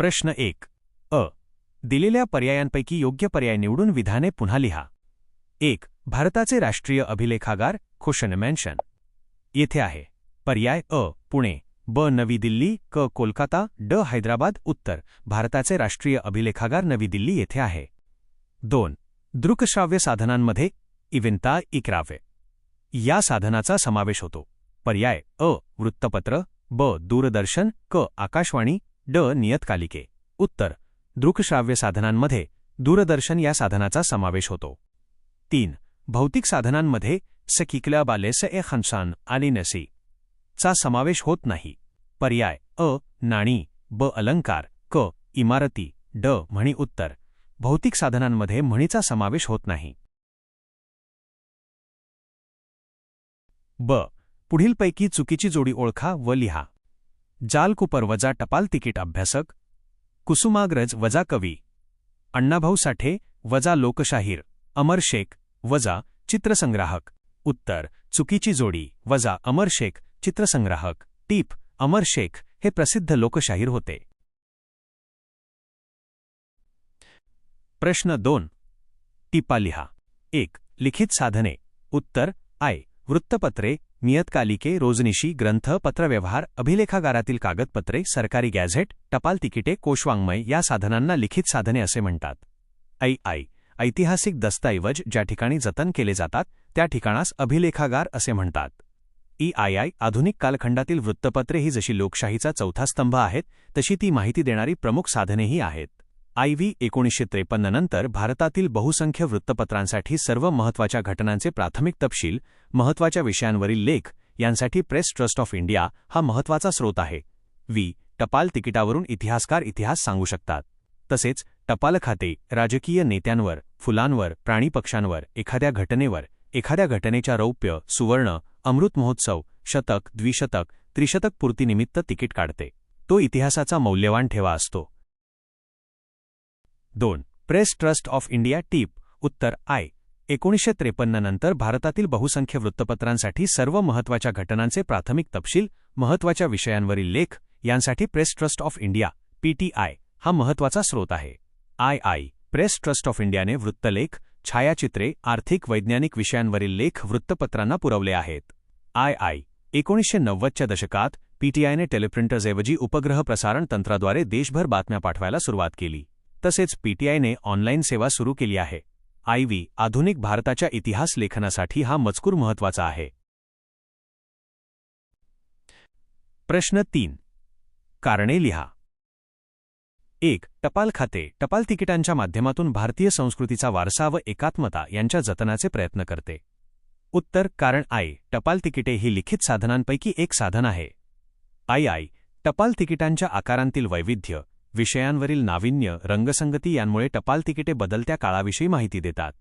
प्रश्न 1. दिलेल्या पर्यायांपैकी योग्य पर्याय निवडून विधाने पुन्हा लिहा. 1. भारताचे राष्ट्रीय अभिलेखागार क्वेश्चन मेन्शन. येथे आहे. पर्याय पुणे, ब नवी दिल्ली, क कोलकाता, ड हैदराबाद. उत्तर भारताचे राष्ट्रीय अभिलेखागार नवी दिल्ली येथे आहे. 2. दृकश्राव्य साधनांमध्ये इविंता इक्रावे या साधनाचा समावेश होतो. पर्याय वृत्तपत्र, ब दूरदर्शन, क आकाशवाणी, ड नियतकालिके. उत्तर दृकश्राव्य साधनांमध्ये दूरदर्शन या साधनाचा समावेश होतो. 3. भौतिक साधनांमध्ये सकिकल्या बालेस ए खनसान आणि नसी चा समावेश होत नाही. पर्याय नाणी, ब अलंकार, क इमारती, ड म्हणी. उत्तर भौतिक साधनांमध्ये म्हणीचा समावेश होत नाही. ब. पुढीलपैकी चुकीची जोडी ओळखा व लिहा. जालकुपर वजा टपाल तिकीट अभ्यासक, कुसुमाग्रज वजा कवी, अण्णाभाऊ साठे वजा लोकशाहीर, अमर शेख वजा चित्रसंग्राहक. उत्तर चुकीची जोडी वजा अमर शेख चित्रसंग्राहक. टीप: अमर शेख हे प्रसिद्ध लोकशाहीर होते. प्रश्न 2. टिपा लिहा. 1. लिखित साधने. उत्तर वृत्तपत्रे, नियतकालिके, रोजनिशी, ग्रंथ, पत्रव्यवहार, अभिलेखागारातील कागदपत्रे, सरकारी गॅझेट, टपाल तिकिटे, कोशवाङ्मय या साधनांना लिखित साधने असे म्हणतात. ऐतिहासिक दस्तऐवज ज्या ठिकाणी जतन केले जातात त्या ठिकाणास अभिलेखागार असे म्हणतात. आधुनिक कालखंडातील वृत्तपत्रे ही जशी लोकशाहीचा चौथा स्तंभ आहेत तशी ती माहिती देणारी प्रमुख साधनेही आहेत. 1953 नंतर भारतातील बहुसंख्य वृत्तपत्रांसाठी सर्व महत्त्वाच्या घटनांचे प्राथमिक तपशील, महत्त्वाच्या विषयांवरील लेख यांसाठी प्रेस ट्रस्ट ऑफ इंडिया हा महत्त्वाचा स्रोत आहे. टपाल तिकिटावरून इतिहासकार इतिहास सांगू शकतात. तसेच टपाल खाते राजकीय नेत्यांवर, फुलांवर, प्राणीपक्ष्यांवर, एखाद्या घटनेवर, एखाद्या घटनेच्या रौप्य, सुवर्ण, अमृत महोत्सव, शतक, द्विशतक, त्रिशतक पूर्तीनिमित्त तिकीट काढते. तो इतिहासाचा मौल्यवान ठेवा असतो. 2. Press trust of India. टीप: उत्तर 1953 नंतर भारतातील बहुसंख्य वृत्तपत्रांसाठी सर्व महत्त्वाच्या घटनांचे प्राथमिक तपशील, महत्त्वाच्या विषयांवरील लेख यांसाठी press trust of India PTI हा महत्त्वाचा स्रोत आहे. प्रेस ट्रस्ट ऑफ इंडियाने वृत्तलेख, छायाचित्रे, आर्थिक, वैज्ञानिक विषयांवरील लेख वृत्तपत्रांना पुरवले आहेत. 1990च्या दशकात PTIने टेलिप्रिंटर्सऐवजी उपग्रह प्रसारण तंत्राद्वारे देशभर बातम्या पाठवायला सुरुवात केली. तसेच PTIने ऑनलाईन सेवा सुरू केली आहे. आधुनिक भारताच्या इतिहास लेखनासाठी हा मजकूर महत्त्वाचा आहे. प्रश्न 3. कारणे लिहा. 1. टपाल खाते टपाल तिकिटांच्या माध्यमातून भारतीय संस्कृतीचा वारसा व एकात्मता यांच्या जतनाचे प्रयत्न करते. उत्तर कारण टपाल तिकिटे ही लिखित साधनांपैकी एक साधन आहे. टपाल तिकिटांच्या आकारांतील वैविध्य, विषयांवरील नाविन्य, रंगसंगती यांमुळे टपाल तिकिटे बदलत्या काळाविषयी माहिती देतात.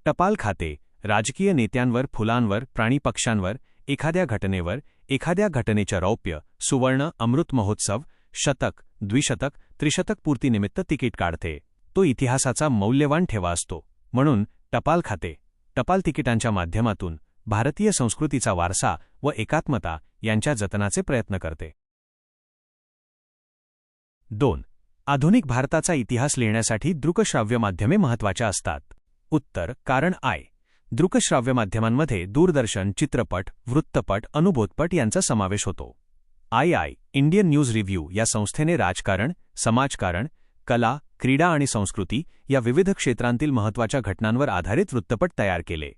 टपाल खाते राजकीय नेत्यांवर, फुलांवर, प्राणीपक्ष्यांवर, एखाद्या घटनेवर, एखाद्या घटनेच्या रौप्य, सुवर्ण, अमृत महोत्सव, शतक, द्विशतक, त्रिशतक पूर्तीनिमित्त तिकीट काढते. तो इतिहासाचा मौल्यवान ठेवा असतो. म्हणून टपाल खाते टपाल तिकिटांच्या माध्यमातून भारतीय संस्कृतीचा वारसा व एकात्मता यांच्या जतनाचे प्रयत्न करते. 2. आधुनिक भारताचा इतिहास लिहिण्यासाठी दृकश्राव्य माध्यमे महत्त्वाच्या असतात. उत्तर कारण दृकश्राव्य माध्यमांमध्ये दूरदर्शन, चित्रपट, वृत्तपट, अनुभूतपट यांचा समावेश होतो. इंडियन न्यूज रिव्ह्यू या संस्थेने राजकारण, समाजकारण, कला, क्रीडा आणि संस्कृती या विविध क्षेत्रांतील महत्त्वाच्या घटनांवर आधारित वृत्तपट तयार केले.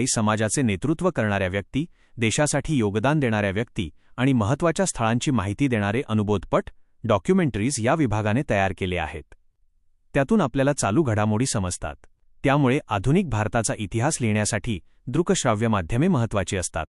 समाजाचे नेतृत्व करणाऱ्या व्यक्ती, देशासाठी योगदान देणाऱ्या व्यक्ती आणि महत्त्वाच्या स्थळांची माहिती देणारे अनुबोधपट, डॉक्युमेंटरीज या विभागाने तयार केले आहेत. त्यातून आपल्याला चालू घडामोडी समजतात. त्यामुळे आधुनिक भारताचा इतिहास लिहिण्यासाठी दृकश्राव्य माध्यमे महत्त्वाची असतात.